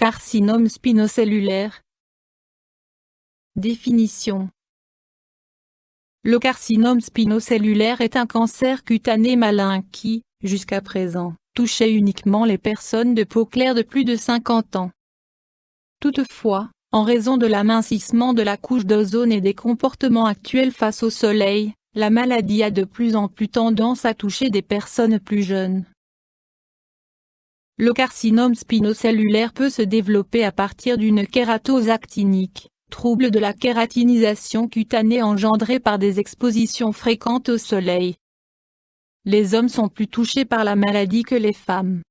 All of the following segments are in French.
Carcinome spinocellulaire. Définition. Le carcinome spinocellulaire est un cancer cutané malin qui, jusqu'à présent, touchait uniquement les personnes de peau claire de plus de 50 ans. Toutefois, en raison de l'amincissement de la couche d'ozone et des comportements actuels face au soleil, la maladie a de plus en plus tendance à toucher des personnes plus jeunes. Le carcinome spinocellulaire peut se développer à partir d'une kératose actinique, trouble de la kératinisation cutanée engendré par des expositions fréquentes au soleil. Les hommes sont plus touchés par la maladie que les femmes.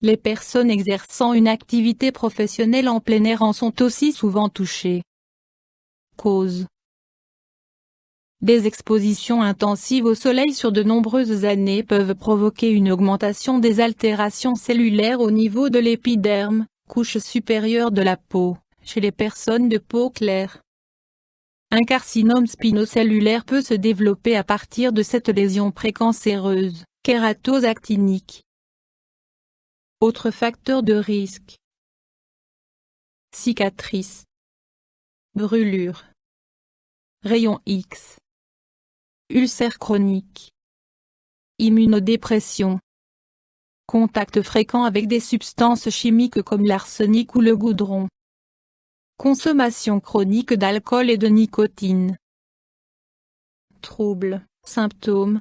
Les personnes exerçant une activité professionnelle en plein air en sont aussi souvent touchées. Cause. Des expositions intensives au soleil sur de nombreuses années peuvent provoquer une augmentation des altérations cellulaires au niveau de l'épiderme, couche supérieure de la peau, chez les personnes de peau claire. Un carcinome spinocellulaire peut se développer à partir de cette lésion précancéreuse, kératose actinique. Autres facteurs de risque. Cicatrices. Brûlures. Rayons X. Ulcères chroniques. Immunodépression. Contact fréquent avec des substances chimiques comme l'arsenic ou le goudron. Consommation chronique d'alcool et de nicotine. Troubles, symptômes.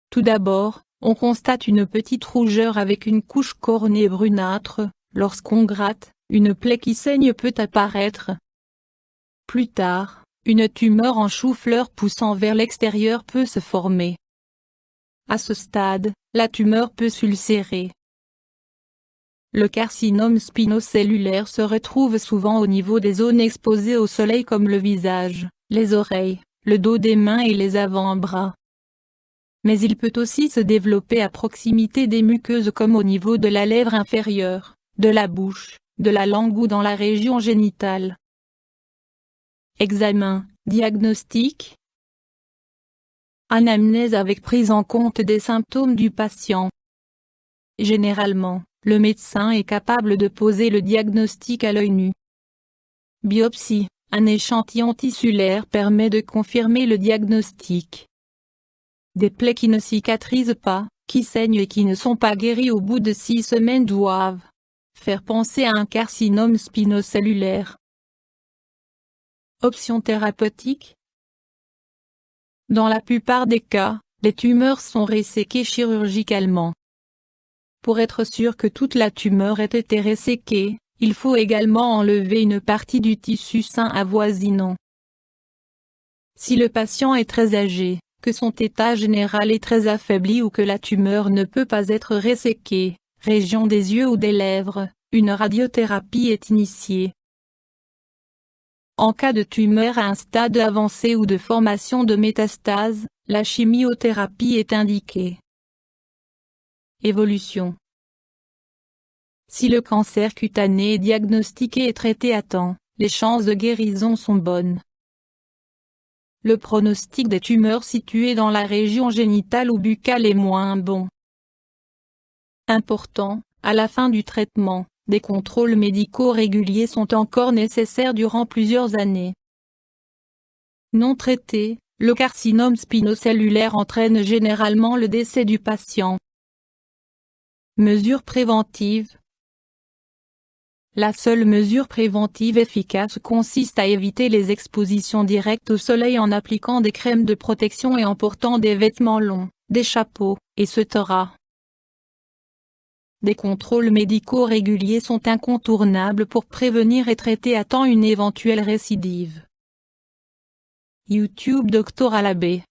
Tout d'abord, on constate une petite rougeur avec une couche cornée brunâtre. Lorsqu'on gratte, une plaie qui saigne peut apparaître. Plus tard, une tumeur en chou-fleur poussant vers l'extérieur peut se former. À ce stade, la tumeur peut s'ulcérer. Le carcinome spinocellulaire se retrouve souvent au niveau des zones exposées au soleil comme le visage, les oreilles, le dos des mains et les avant-bras. Mais il peut aussi se développer à proximité des muqueuses comme au niveau de la lèvre inférieure, de la bouche, de la langue ou dans la région génitale. Examen, diagnostic. Anamnèse avec prise en compte des symptômes du patient. Généralement, le médecin est capable de poser le diagnostic à l'œil nu. Biopsie, un échantillon tissulaire permet de confirmer le diagnostic. Des plaies qui ne cicatrisent pas, qui saignent et qui ne sont pas guéries au bout de 6 semaines doivent faire penser à un carcinome spinocellulaire. Options thérapeutiques. Dans la plupart des cas, les tumeurs sont resséquées chirurgicalement. Pour être sûr que toute la tumeur ait été resséquée, il faut également enlever une partie du tissu sain avoisinant. Si le patient est très âgé, que son état général est très affaibli ou que la tumeur ne peut pas être resséquée, région des yeux ou des lèvres, une radiothérapie est initiée. En cas de tumeur à un stade avancé ou de formation de métastases, la chimiothérapie est indiquée. Évolution. Si le cancer cutané est diagnostiqué et traité à temps, les chances de guérison sont bonnes. Le pronostic des tumeurs situées dans la région génitale ou buccale est moins bon. Important, à la fin du traitement, des contrôles médicaux réguliers sont encore nécessaires durant plusieurs années. Non traité, le carcinome spinocellulaire entraîne généralement le décès du patient. Mesures préventives. La seule mesure préventive efficace consiste à éviter les expositions directes au soleil en appliquant des crèmes de protection et en portant des vêtements longs, des chapeaux, etc. Des contrôles médicaux réguliers sont incontournables pour prévenir et traiter à temps une éventuelle récidive. YouTube Dr Alabé